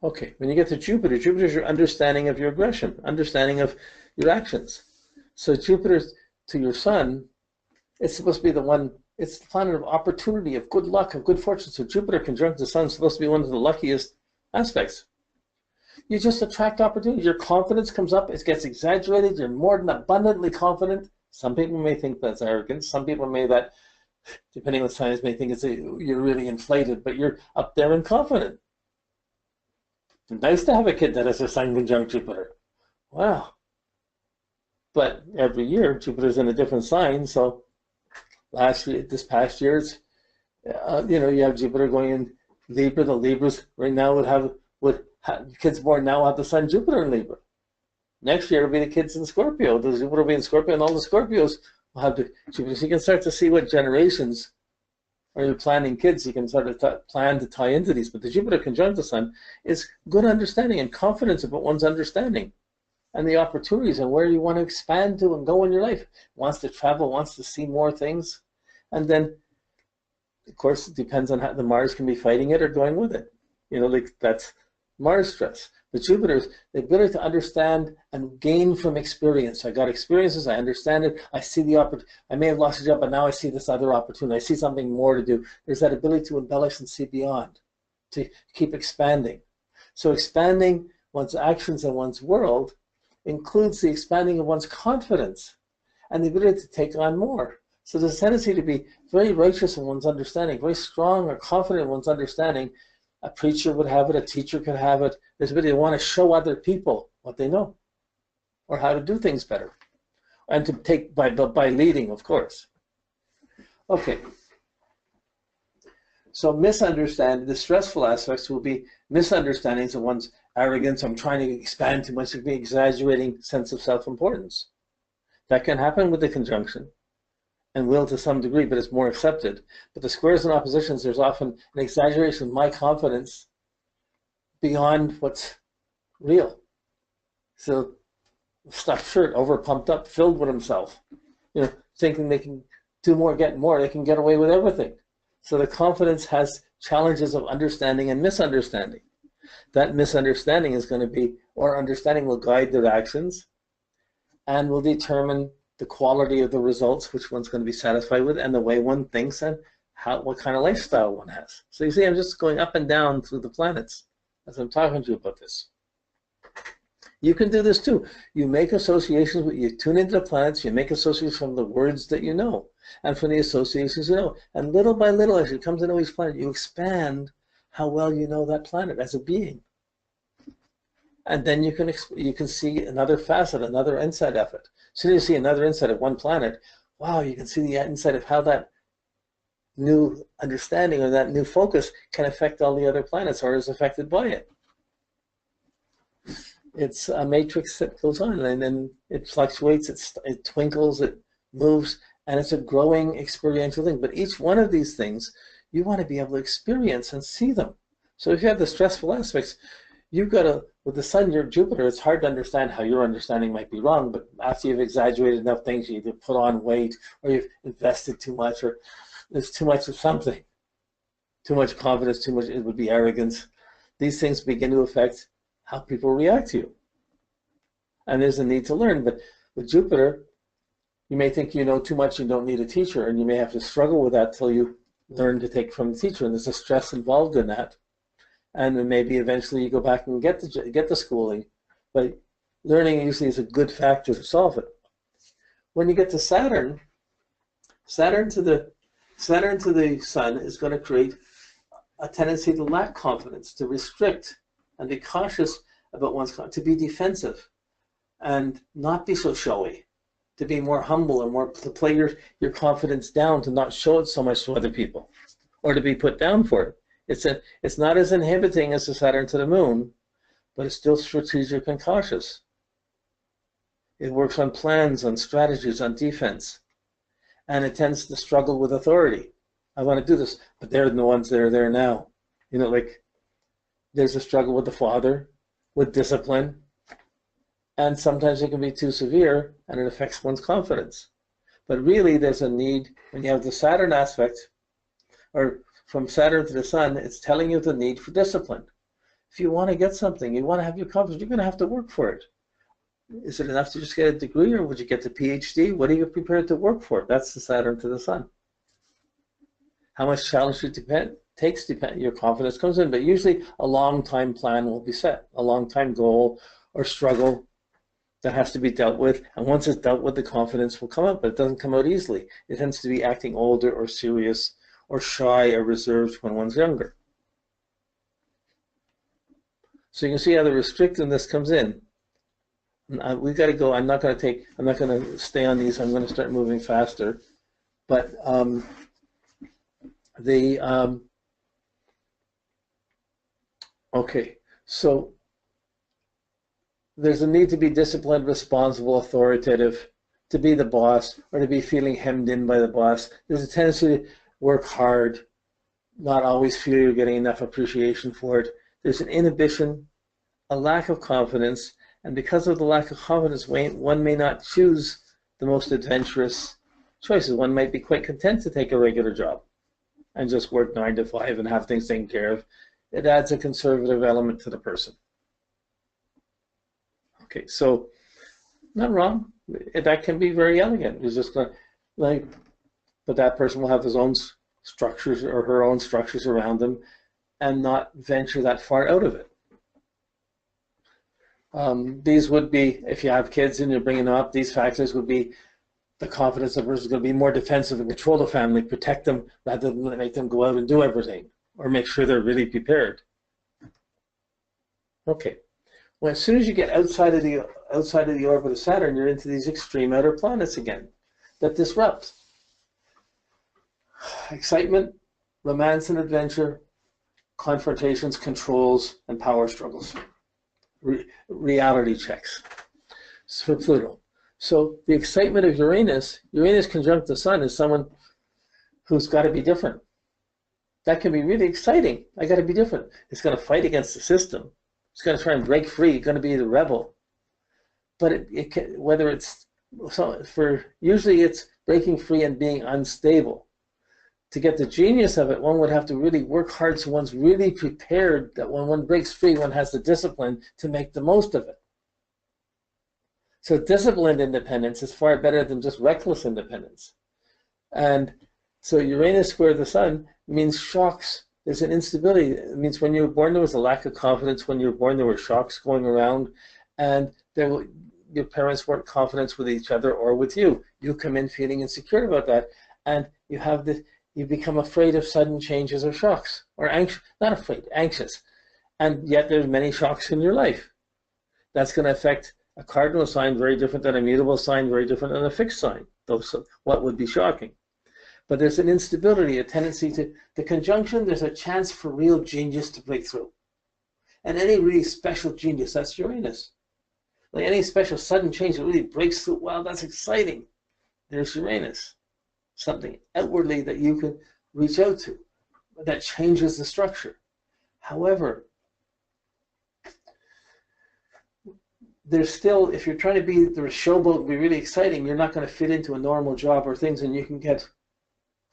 Okay, when you get to Jupiter, Jupiter is your understanding of your aggression, understanding of your actions. So Jupiter to your sun, it's supposed to be the one, it's the planet of opportunity, of good luck, of good fortune. So Jupiter conjunct the sun is supposed to be one of the luckiest aspects. You just attract opportunity. Your confidence comes up, it gets exaggerated, you're more than abundantly confident. Some people may think that's arrogance. Some people may that, depending on science, may think you're really inflated, but you're up there and confident. Nice to have a kid that has a sun conjunct Jupiter. Wow. But every year, Jupiter's in a different sign. So this past year, it's, you have Jupiter going in Libra. The Libras right now would have kids born now have the sun Jupiter in Libra. Next year, it'll be the kids in Scorpio. The Jupiter will be in Scorpio, and all the Scorpios will have the Jupiter. So you can start to see what generations, or you're planning kids, you can sort of plan to tie into these. But the Jupiter conjunct the sun is good understanding and confidence about one's understanding and the opportunities and where you want to expand to and go in your life. Wants to travel, wants to see more things. And then, of course, it depends on how the Mars can be fighting it or going with it. Like that's Mars stress. But Jupiter is the ability to understand and gain from experience. I got experiences, I understand it, I see the opportunity. I may have lost a job, but now I see this other opportunity. I see something more to do. There's that ability to embellish and see beyond, to keep expanding. So expanding one's actions and one's world includes the expanding of one's confidence and the ability to take on more. So there's a tendency to be very righteous in one's understanding, very strong or confident in one's understanding. A preacher would have it, a teacher could have it. There's a ability to want to show other people what they know or how to do things better. And to take by leading, of course. Okay. So misunderstanding, the stressful aspects will be misunderstandings of one's arrogance. I'm trying to expand too much, to be exaggerating sense of self-importance. That can happen with the conjunction and will to some degree, but it's more accepted. But the squares and oppositions, there's often an exaggeration of my confidence beyond what's real. So stuffed shirt, over pumped up, filled with himself, thinking they can do more, get more, they can get away with everything. So the confidence has challenges of understanding and misunderstanding. That misunderstanding is going to be, or understanding will guide their actions and will determine the quality of the results, which one's going to be satisfied with, and the way one thinks and what kind of lifestyle one has. So you see, I'm just going up and down through the planets as I'm talking to you about this. You can do this too. You make associations, you tune into the planets, you make associations from the words that you know, and from the associations you know. And little by little, as you come to know each planet, you expand how well you know that planet as a being. And then you can see another facet, another insight of it. As soon as you see another insight of one planet, wow, you can see the insight of how that new understanding or that new focus can affect all the other planets or is affected by it. It's a matrix that goes on, and then it fluctuates, it twinkles, it moves, and it's a growing experiential thing. But each one of these things, you want to be able to experience and see them. So if you have the stressful aspects, you've got to, with the sun, your Jupiter, it's hard to understand how your understanding might be wrong, but after you've exaggerated enough things, you either put on weight, or you've invested too much, or there's too much of something. Too much confidence, too much, it would be arrogance. These things begin to affect how people react to you. And there's a need to learn, but with Jupiter, you may think you know too much, you don't need a teacher, and you may have to struggle with that till you learn to take from the teacher, and there's a stress involved in that. And then maybe eventually you go back and get the schooling, but learning usually is a good factor to solve it. When you get to Saturn, Saturn to the sun is going to create a tendency to lack confidence, to restrict and be cautious about one's confidence, to be defensive and not be so showy, to be more humble and more to play your confidence down, to not show it so much to other people or to be put down for it. It's not as inhibiting as the Saturn to the moon, but it's still strategic and cautious. It works on plans, on strategies, on defense, and it tends to struggle with authority. I want to do this, but they're the ones that are there now. Like there's a struggle with the father, with discipline, and sometimes it can be too severe and it affects one's confidence. But really there's a need, when you have the Saturn aspect, or from Saturn to the sun, it's telling you the need for discipline. If you want to get something, you want to have your confidence, you're going to have to work for it. Is it enough to just get a degree, or would you get the PhD? What are you prepared to work for? That's the Saturn to the Sun. How much challenge it takes, your confidence comes in, but usually a long-time plan will be set, a long-time goal or struggle that has to be dealt with, and once it's dealt with, the confidence will come out, but it doesn't come out easily. It tends to be acting older or serious or shy or reserved when one's younger. So you can see how the restrictiveness comes in. We've got to go. I'm not going to stay on these. I'm going to start moving faster. But okay, so there's a need to be disciplined, responsible, authoritative, to be the boss, or to be feeling hemmed in by the boss. There's a tendency to work hard, not always feel you're getting enough appreciation for it. There's an inhibition, a lack of confidence, and because of the lack of confidence, one may not choose the most adventurous choices. One might be quite content to take a regular job and just work 9 to 5 and have things taken care of. It adds a conservative element to the person. Okay, so not wrong. That can be very elegant. It's just but that person will have his own structures or her own structures around them and not venture that far out of it. These would be, if you have kids and you're bringing them up, these factors would be the confidence of the person is going to be more defensive and control the family, protect them rather than make them go out and do everything or make sure they're really prepared. Okay. Well, as soon as you get outside of the orbit of Saturn, you're into these extreme outer planets again that disrupt. Excitement, romance and adventure, confrontations, controls, and power struggles. Reality checks for Pluto. So the excitement of Uranus conjunct the Sun, is someone who's got to be different. That can be really exciting. I got to be different. It's going to fight against the system. It's going to try and break free. It's going to be the rebel. But it can, whether it's usually it's breaking free and being unstable. To get the genius of it, one would have to really work hard so one's really prepared that when one breaks free, one has the discipline to make the most of it. So disciplined independence is far better than just reckless independence. And so Uranus square the Sun means shocks. There's an instability. It means when you were born, there was a lack of confidence. When you were born, there were shocks going around, and your parents weren't confident with each other or with you. You come in feeling insecure about that, and you become afraid of sudden changes or shocks, or anxious, not afraid, anxious. And yet there's many shocks in your life. That's going to affect a cardinal sign very different than a mutable sign, very different than a fixed sign. What would be shocking? But there's an instability, a tendency to the conjunction. There's a chance for real genius to break through. And any really special genius, that's Uranus. Like any special sudden change that really breaks through, wow, that's exciting. There's Uranus. Something outwardly that you can reach out to that changes the structure. However, there's still, if you're trying to be the showboat, be really exciting, you're not going to fit into a normal job or things, and you can get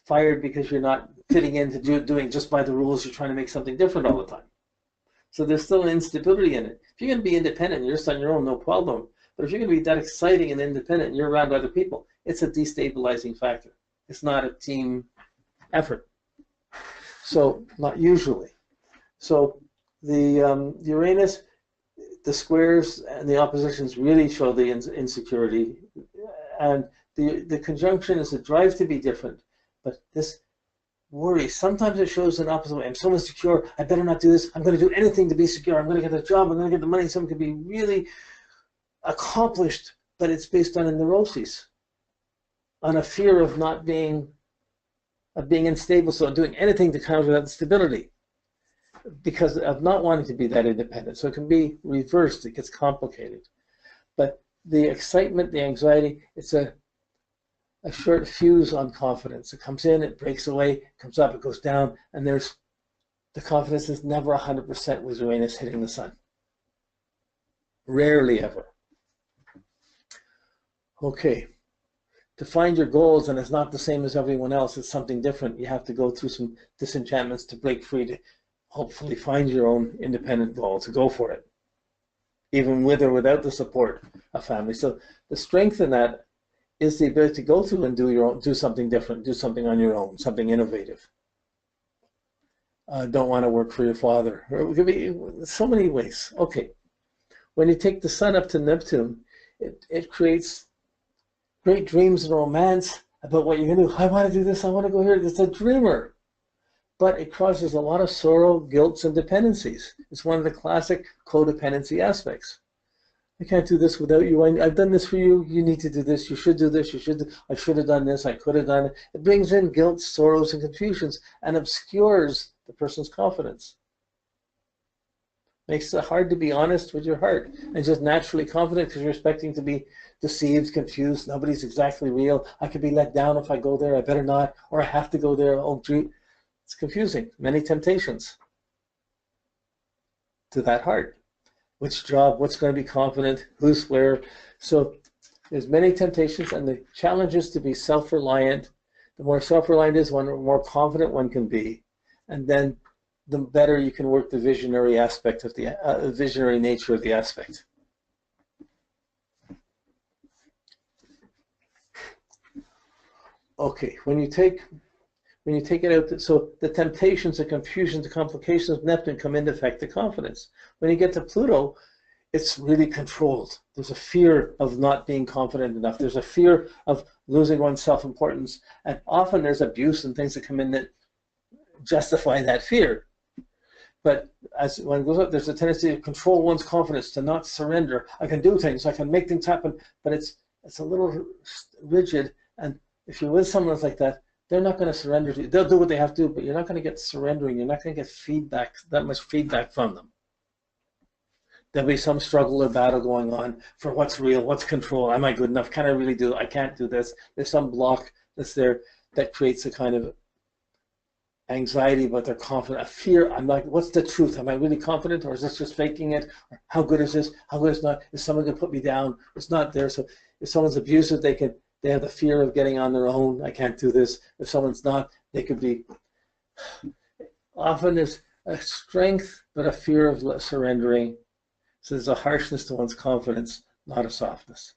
fired because you're not fitting into doing just by the rules. You're trying to make something different all the time. So there's still an instability in it. If you're going to be independent and you're just on your own, no problem. But if you're going to be that exciting and independent and you're around other people, it's a destabilizing factor. It's not a team effort. So not usually. So the Uranus, the squares and the oppositions really show the insecurity, and the conjunction is a drive to be different. But this worry, sometimes it shows an opposite way. I'm so insecure, I better not do this. I'm going to do anything to be secure. I'm going to get a job. I'm going to get the money. Someone can be really accomplished, but it's based on a neuroses, on a fear of not being, of being unstable, so doing anything to counter that stability, because of not wanting to be that independent. So it can be reversed. It gets complicated. But the excitement, the anxiety, it's a short fuse on confidence. It comes in, it breaks away, comes up, it goes down, and there's the confidence is never 100% with Uranus hitting the Sun. Rarely ever. Okay. To find your goals, and it's not the same as everyone else, it's something different. You have to go through some disenchantments to break free, to hopefully find your own independent goal to go for it, even with or without the support of family. So the strength in that is the ability to go through and do something different, do something on your own, something innovative. Don't want to work for your father. It could be so many ways. Okay, when you take the sun up to Neptune, it creates great dreams and romance about what you're going to do. I want to do this, I want to go here. It's a dreamer. But it causes a lot of sorrow, guilt, and dependencies. It's one of the classic codependency aspects. I can't do this without you. I've done this for you. You need to do this. You should do this. I should have done this. I could have done it. It brings in guilt, sorrows, and confusions and obscures the person's confidence. Makes it hard to be honest with your heart and just naturally confident because you're expecting to be deceived, confused. Nobody's exactly real. I could be let down if I go there. I better not. Or I have to go there. Oh, gee. It's confusing. Many temptations to that heart. Which job, what's going to be confident, who's where. So there's many temptations, and the challenge is to be self-reliant. The more self-reliant is one, the more confident one can be. And then the better you can work the visionary aspect of the visionary nature of the aspect. Okay, when you take it out, so the temptations, the confusions, the complications of Neptune come into effect the confidence. When you get to Pluto, it's really controlled. There's a fear of not being confident enough. There's a fear of losing one's self-importance. And often there's abuse and things that come in that justify that fear. But as when it goes up, there's a tendency to control one's confidence, to not surrender. I can do things, I can make things happen, but it's a little rigid. And if you're with someone like that, they're not going to surrender to you. They'll do what they have to do, but you're not going to get surrendering. You're not going to get feedback, that much feedback from them. There'll be some struggle or battle going on for what's real, what's control. Am I good enough? Can I really do it? I can't do this. There's some block that's there that creates a kind of anxiety about their confidence, a fear. I'm like, what's the truth? Am I really confident, or is this just faking it? Or how good is this? How good is not? Is someone going to put me down? It's not there. So if someone's abusive, they have the fear of getting on their own. I can't do this. If someone's not, they could be. Often there's a strength, but a fear of surrendering. So there's a harshness to one's confidence, not a softness.